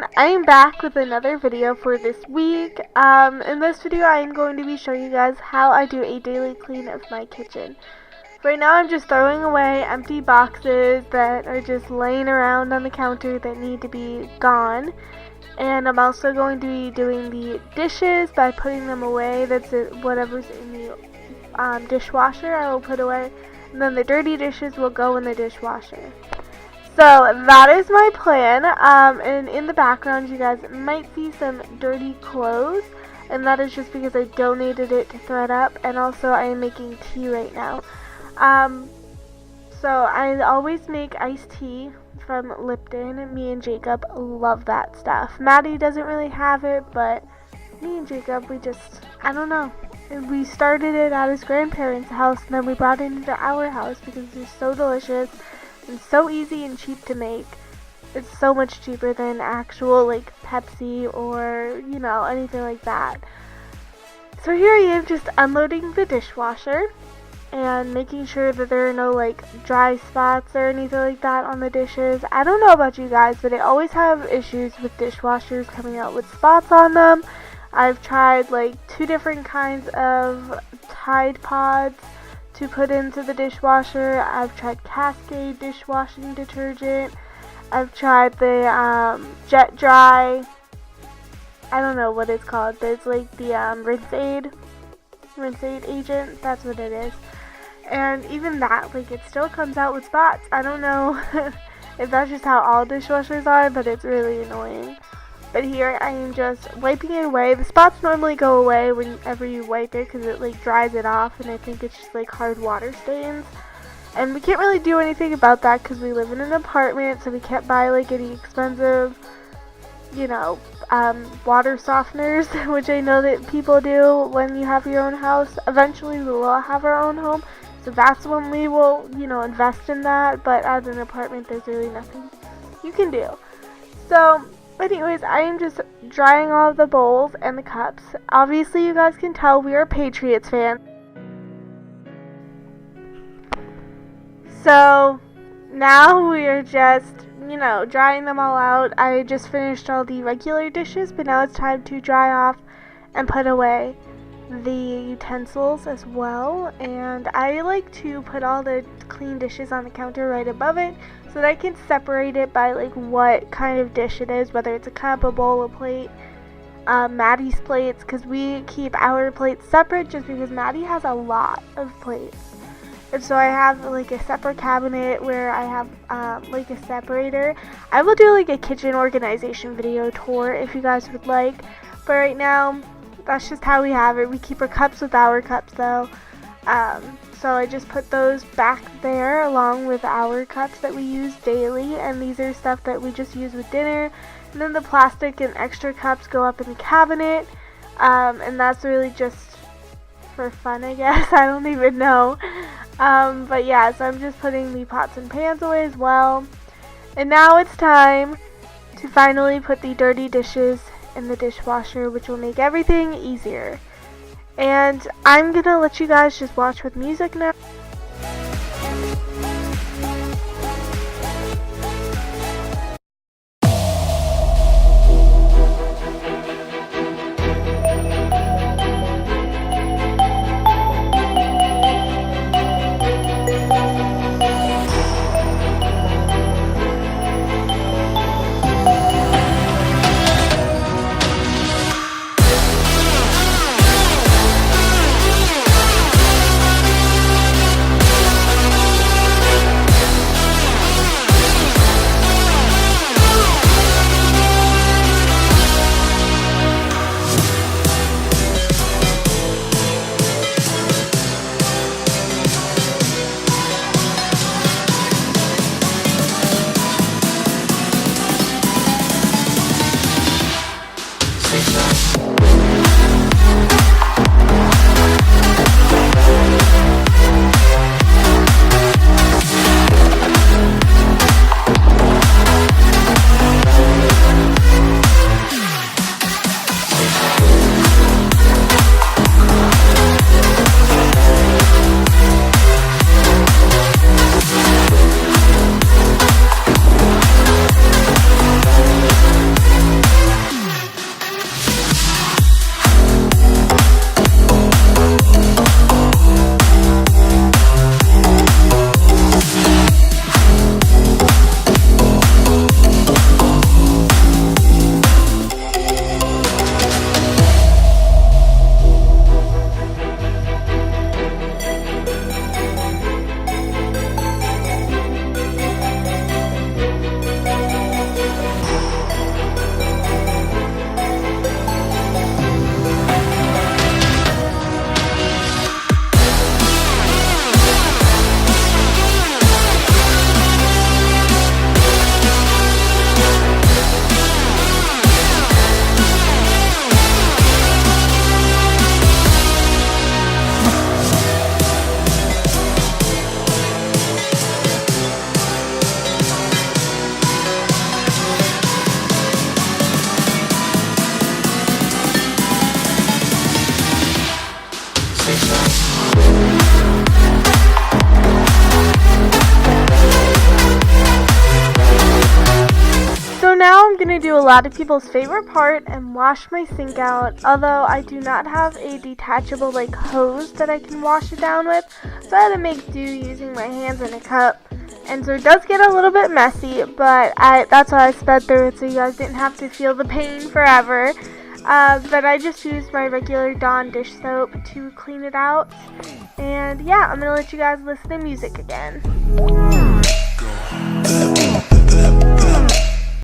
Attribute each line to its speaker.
Speaker 1: everyone, I am back with another video for this week. In this video I am going to be showing you guys how I do a daily clean of my kitchen. Right now I'm just throwing away empty boxes that are just laying around on the counter that need to be gone. And I'm also going to be doing the dishes by putting them away. That's it, whatever's in the dishwasher I will put away. And then the dirty dishes will go in the dishwasher. So that is my plan, and in the background you guys might see some dirty clothes, and that is just because I donated it to ThredUp, and also I am making tea right now. So I always make iced tea from Lipton. Me and Jacob love that stuff. Maddie doesn't really have it, but me and Jacob, we just, I don't know. We started it at his grandparents' house, and then we brought it into our house because it's so delicious. It's so easy and cheap to make. It's so much cheaper than actual like Pepsi or, you know, anything like that. So here I am just unloading the dishwasher and making sure that there are no like dry spots or anything like that on the dishes. I don't know about you guys, but I always have issues with dishwashers coming out with spots on them. I've tried like 2 different kinds of Tide Pods to put into the dishwasher. I've tried Cascade dishwashing detergent. I've tried the Jet Dry. I don't know what it's called, but it's like the Rinse Aid agent. That's what it is. And even that, like, it still comes out with spots. I don't know if that's just how all dishwashers are, but it's really annoying. But here I am just wiping it away. The spots normally go away whenever you wipe it because it like dries it off, and I think it's just like hard water stains. And we can't really do anything about that because we live in an apartment, so we can't buy like any expensive, you know, water softeners, which I know that people do when you have your own house. Eventually we will have our own home, so that's when we will, you know, invest in that. But as an apartment, there's really nothing you can do. So anyways, I am just drying all of the bowls and the cups. Obviously, you guys can tell we are Patriots fans. So now we are just, you know, drying them all out. I just finished all the regular dishes, but now it's time to dry off and put away the utensils as well. And I like to put all the clean dishes on the counter right above it, so that I can separate it by like what kind of dish it is, whether it's a cup, a bowl, a plate, Maddie's plates, because we keep our plates separate just because Maddie has a lot of plates. And so I have like a separate cabinet where I have like a separator. I will do like a kitchen organization video tour if you guys would like, but right now that's just how we have it. We keep our cups with our cups though. So I just put those back there along with our cups that we use daily, and these are stuff that we just use with dinner. And then the plastic and extra cups go up in the cabinet, and that's really just for fun, I guess. I don't even know. But yeah, so I'm just putting the pots and pans away as well. And now it's time to finally put the dirty dishes in the dishwasher, which will make everything easier. And I'm gonna let you guys just watch with music now. do a lot of people's favorite part and wash my sink out, although I do not have a detachable like hose that I can wash it down with, so I had to make do using my hands in a cup. And so it does get a little bit messy, but that's why I sped through it so you guys didn't have to feel the pain forever. But I just used my regular Dawn dish soap to clean it out. And yeah, I'm gonna let you guys listen to music again.